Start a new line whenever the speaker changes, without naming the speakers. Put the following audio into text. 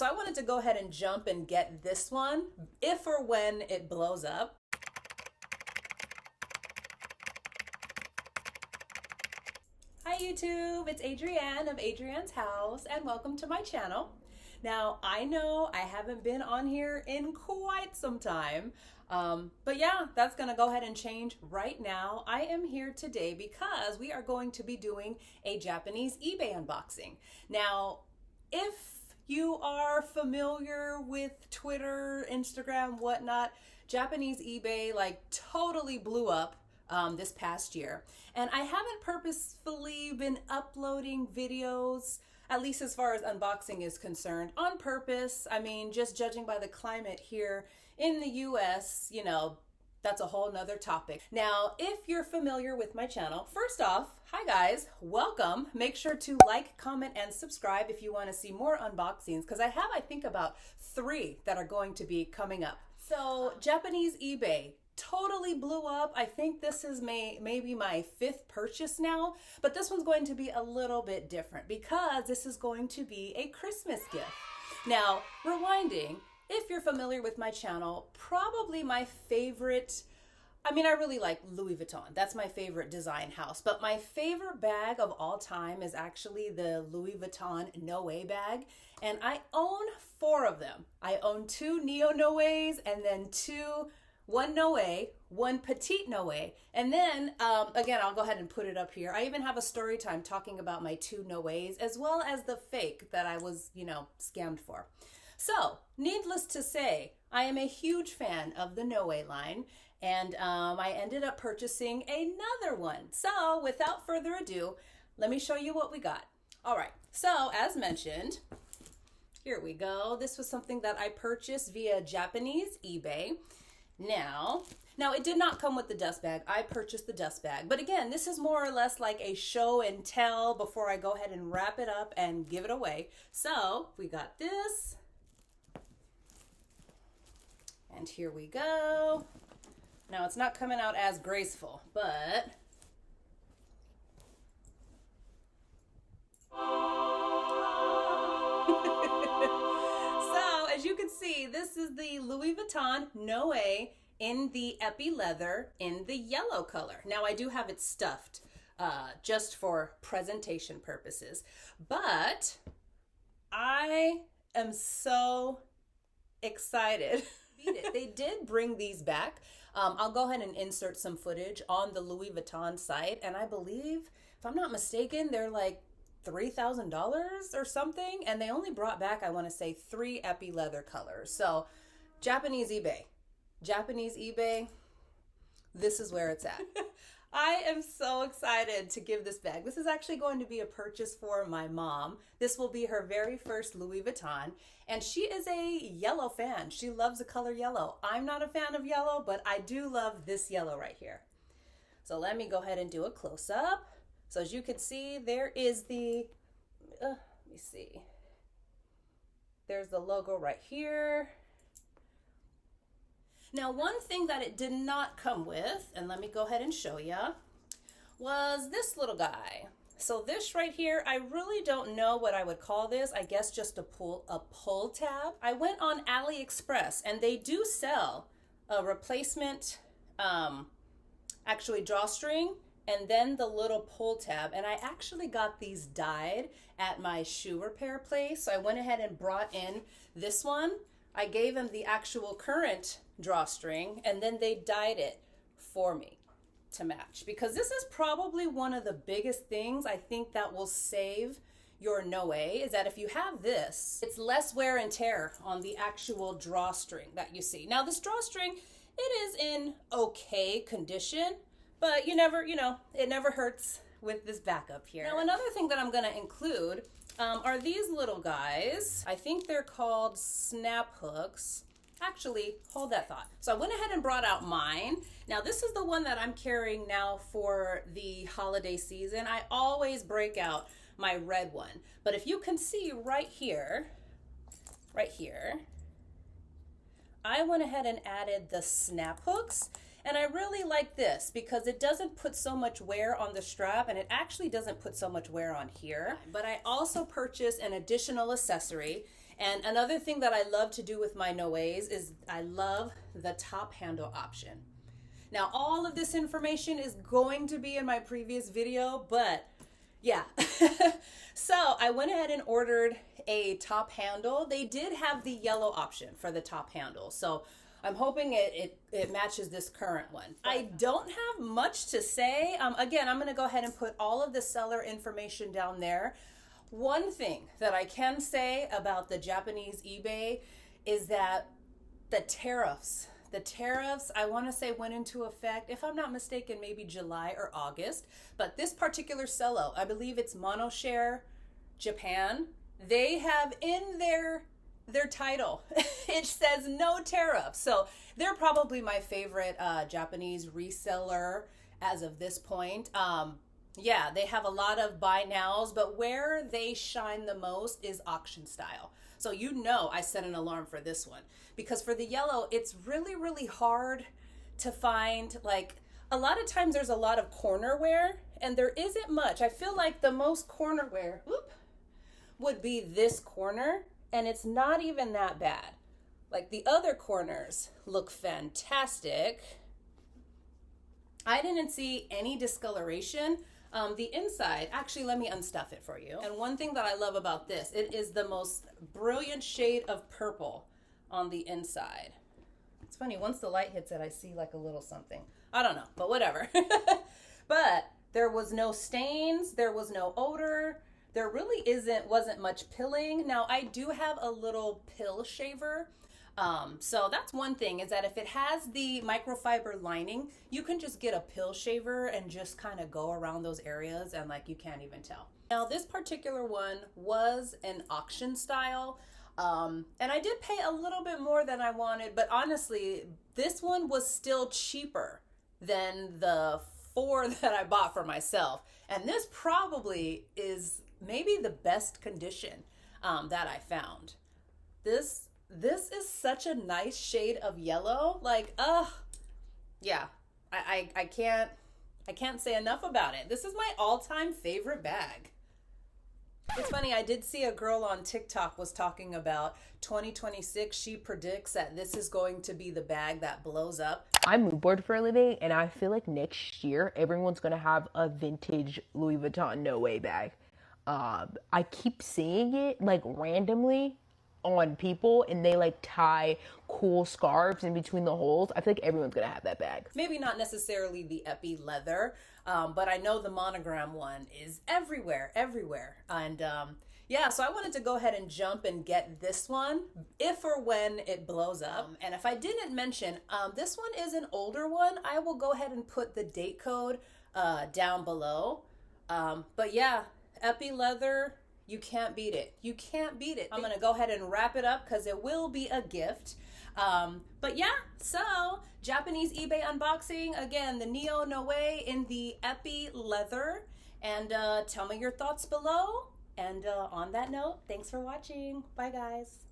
so I wanted to go ahead and jump and get this one if or when it blows up. Hi YouTube, it's Adrienne of Adrienne's House and welcome to my channel. Now I know I haven't been on here in quite some time, but yeah, that's gonna go ahead and change right now. I am here today because we are going to be doing a Japanese eBay unboxing. Now, if you are familiar with Twitter, Instagram, whatnot, Japanese eBay like totally blew up this past year. And I haven't purposefully been uploading videos, at least as far as unboxing is concerned, on purpose. I mean, just judging by the climate here in the US, you know, that's a whole nother topic. Now, if you're familiar with my channel, first off, hi guys, welcome. Make sure to like, comment, and subscribe if you want to see more unboxings, because I have, I think, about 3 that are going to be coming up. So, Japanese eBay totally blew up. I think this is maybe my 5th purchase now, but this one's going to be a little bit different because this is going to be a Christmas gift. Now, rewinding, if you're familiar with my channel, probably my favorite, I mean, I really like Louis Vuitton. That's my favorite design house, but my favorite bag of all time is actually the Louis Vuitton Noe bag, and I own 4 of them. I own 2 Neo Noes and then 1 Noe, 1 Petite Noe, and then again, I'll go ahead and put it up here. I even have a story time talking about my 2 Noes as well as the fake that I was, you know, scammed for. So, needless to say, I am a huge fan of the Noe line, and I ended up purchasing another one. So, without further ado, let me show you what we got. All right, so as mentioned, here we go. This was something that I purchased via Japanese eBay. Now it did not come with the dust bag. I purchased the dust bag. But again, this is more or less like a show and tell before I go ahead and wrap it up and give it away. So we got this. And here we go. Now it's not coming out as graceful, but as you can see, this is the Louis Vuitton Noe in the epi leather in the yellow color. Now I do have it stuffed just for presentation purposes, but I am so excited. They did bring these back. I'll go ahead and insert some footage on the Louis Vuitton site, and I believe, if I'm not mistaken, they're like $3,000 or something, and they only brought back, I want to say, 3 epi leather colors. So Japanese eBay, this is where it's at. I am so excited to give this bag. This is actually going to be a purchase for my mom. This will be her very first Louis Vuitton, and she is a yellow fan. She loves the color yellow. I'm not a fan of yellow, but I do love this yellow right here. So let me go ahead and do a close-up. So as you can see, there is the, let me see, there's the logo right here. Now, one thing that it did not come with, and let me go ahead and show you, was this little guy. So this right here, I really don't know what I would call this. I guess just a pull tab. I went on AliExpress, and they do sell a replacement, actually drawstring, and then the little pull tab. And I actually got these dyed at my shoe repair place. So I went ahead and brought in this one. I gave them the actual current drawstring, and then they dyed it for me to match, because this is probably one of the biggest things I think that will save your Noe, is that if you have this, it's less wear and tear on the actual drawstring that you see. Now this drawstring, it is in okay condition, but you never, it never hurts with this backup here. Now another thing that I'm gonna include are these little guys. I think they're called snap hooks. Actually, hold that thought. So I went ahead and brought out mine. Now this is the one that I'm carrying now for the holiday season. I always break out my red one. But if you can see right here, I went ahead and added the snap hooks. And I really like this because it doesn't put so much wear on the strap, and it actually doesn't put so much wear on here. But I also purchased an additional accessory, And another thing that I love to do with my Noes is I love the top handle option. Now, all of this information is going to be in my previous video, but yeah. So I went ahead and ordered a top handle. They did have the yellow option for the top handle. So I'm hoping it matches this current one. I don't have much to say. Again, I'm gonna go ahead and put all of the seller information down there. One thing that I can say about the Japanese eBay is that the tariffs, I want to say went into effect, if I'm not mistaken, maybe July or August. But this particular cello, I believe it's Monoshare Japan, they have in their title, it says no tariff. So they're probably my favorite Japanese reseller as of this point. Yeah, they have a lot of buy nows, but where they shine the most is auction style. So you know I set an alarm for this one, because for the yellow, it's really, really hard to find. Like, a lot of times there's a lot of corner wear and there isn't much. I feel like the most corner wear would be this corner, and it's not even that bad. Like, the other corners look fantastic. I didn't see any discoloration. The inside, actually, let me unstuff it for you. And one thing that I love about this, it is the most brilliant shade of purple on the inside. It's funny, once the light hits it, I see like a little something. I don't know, but whatever. But there was no stains, there was no odor, there really wasn't much pilling. Now, I do have a little pill shaver. So that's one thing, is that if it has the microfiber lining, you can just get a pill shaver and just kind of go around those areas and like you can't even tell. Now, this particular one was an auction style, and I did pay a little bit more than I wanted, but honestly, this one was still cheaper than the 4 that I bought for myself. And this probably is maybe the best condition that I found. This is such a nice shade of yellow. Like, yeah, I can't say enough about it. This is my all-time favorite bag. It's funny, I did see a girl on TikTok was talking about 2026. She predicts that this is going to be the bag that blows up.
I mood board for a living, and I feel like next year everyone's gonna have a vintage Louis Vuitton No Way bag. I keep seeing it like randomly on people, and they like tie cool scarves in between the holes. I feel like everyone's gonna have that bag.
Maybe not necessarily the Epi leather, but I know the monogram one is everywhere. And yeah, so I wanted to go ahead and jump and get this one if or when it blows up. And if I didn't mention, this one is an older one. I will go ahead and put the date code down below. But yeah, Epi leather, you can't beat it. You can't beat it. I'm going to go ahead and wrap it up because it will be a gift. But yeah, so Japanese eBay unboxing. Again, the Neo Noe in the Epi leather. And tell me your thoughts below. And on that note, thanks for watching. Bye, guys.